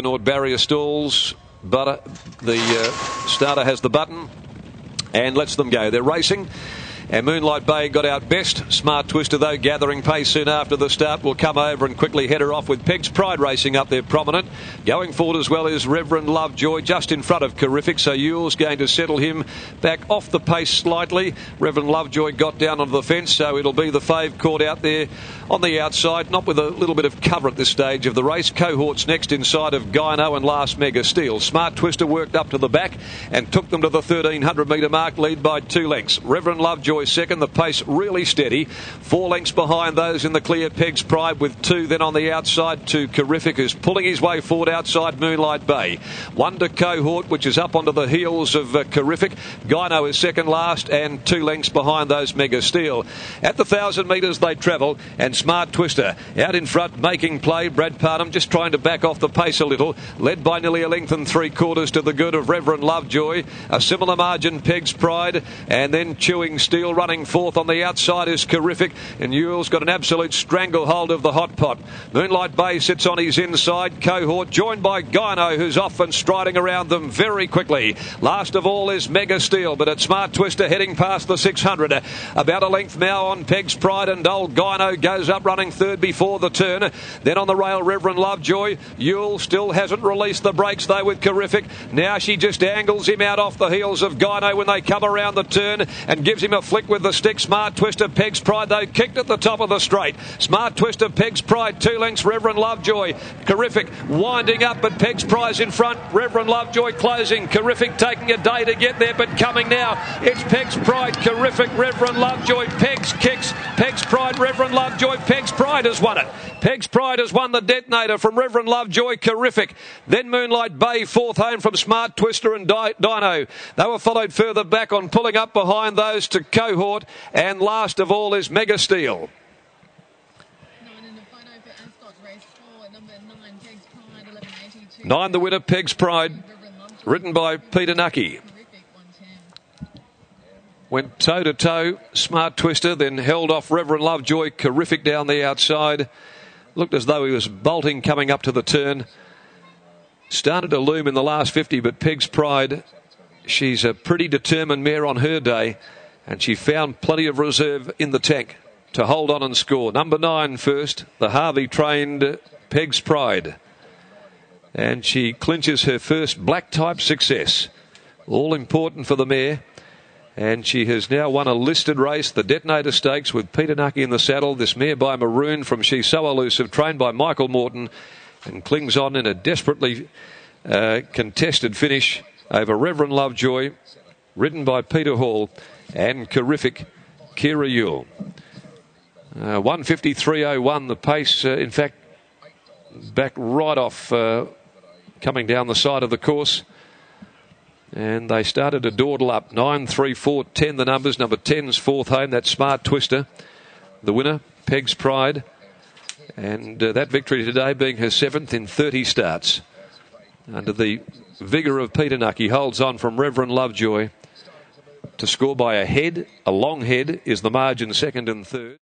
Nord barrier stalls, but the starter has the button and lets them go. They're racing. And Moonlight Bay got out best. Smart Twister, though, gathering pace soon after the start, will come over and quickly head her off with Peg's Pride racing up there prominent. Going forward as well is Reverend Lovejoy, just in front of Terrific, so Yule's going to settle him back off the pace slightly. Reverend Lovejoy got down onto the fence, so it'll be the fave caught out there on the outside, not with a little bit of cover at this stage of the race. Cohort's next inside of Gyno and last Mega Steel. Smart Twister worked up to the back and took them to the 1,300 metre mark, lead by 2 lengths. Reverend Lovejoy second, the pace really steady. 4 lengths behind those in the clear, Peg's Pride with 2. Then on the outside to Terrific, who's pulling his way forward outside Moonlight Bay. 1 to Cohort, which is up onto the heels of Terrific. Gyno is second last and 2 lengths behind those Mega Steel. At the 1,000 metres they travel, and Smart Twister out in front making play. Brad Parnham just trying to back off the pace a little, led by nearly a length and 3/4 to the good of Reverend Lovejoy. A similar margin Peg's Pride, and then Chewing Steel. Running fourth on the outside is Terrific, and Yule's got an absolute stranglehold of the hot pot. Moonlight Bay sits on his inside. Cohort joined by Gyno, who's off and striding around them very quickly. Last of all is Mega Steel, but it's Smart Twister heading past the 600. About a length now on Peg's Pride, and old Gyno goes up running third before the turn. Then on the rail, Reverend Lovejoy. Yule still hasn't released the brakes though with Terrific. Now she just angles him out off the heels of Gyno when they come around the turn and gives him a flick with the stick. Smart Twister, Peg's Pride, though, kicked at the top of the straight. Smart Twister, Peg's Pride, 2 lengths, Reverend Lovejoy. Terrific winding up, but Peg's Pride's in front. Reverend Lovejoy closing. Terrific taking a day to get there, but coming now. It's Peg's Pride, Terrific, Reverend Lovejoy. Peg's kicks, Peg's Pride, Reverend Lovejoy. Peg's Pride has won it. Peg's Pride has won the Detonator from Reverend Lovejoy. Terrific. Then Moonlight Bay, fourth home from Smart Twister and Dino. They were followed further back on pulling up behind those to Cohort, and last of all is Mega Steel. 9 the winner, Peg's Pride, ridden by Peter Knuckey. Went toe to toe, Smart Twister, then held off Reverend Lovejoy. Terrific down the outside. Looked as though he was bolting coming up to the turn. Started to loom in the last 50, but Peg's Pride, she's a pretty determined mare on her day, and she found plenty of reserve in the tank to hold on and score. Number 9 first, the Harvey trained Peg's Pride. And she clinches her first black type success. All important for the mare. And she has now won a listed race, the Detonator Stakes, with Peter Knuckey in the saddle. This mare by Maroon from She's So Elusive, trained by Michael Morton, and clings on in a desperately contested finish over Reverend Lovejoy, ridden by Peter Hall and Terrific Kira Yule. 1:53.01 the pace, in fact, back right off coming down the side of the course. And they started to dawdle up. 9, 3, 4, 10 the numbers. Number 10's fourth home. That's Smart Twister. The winner, Peg's Pride. And that victory today being her 7th in 30 starts. Under the vigour of Peter Knuckey, holds on from Reverend Lovejoy to score by a head. A long head is the margin, second and third.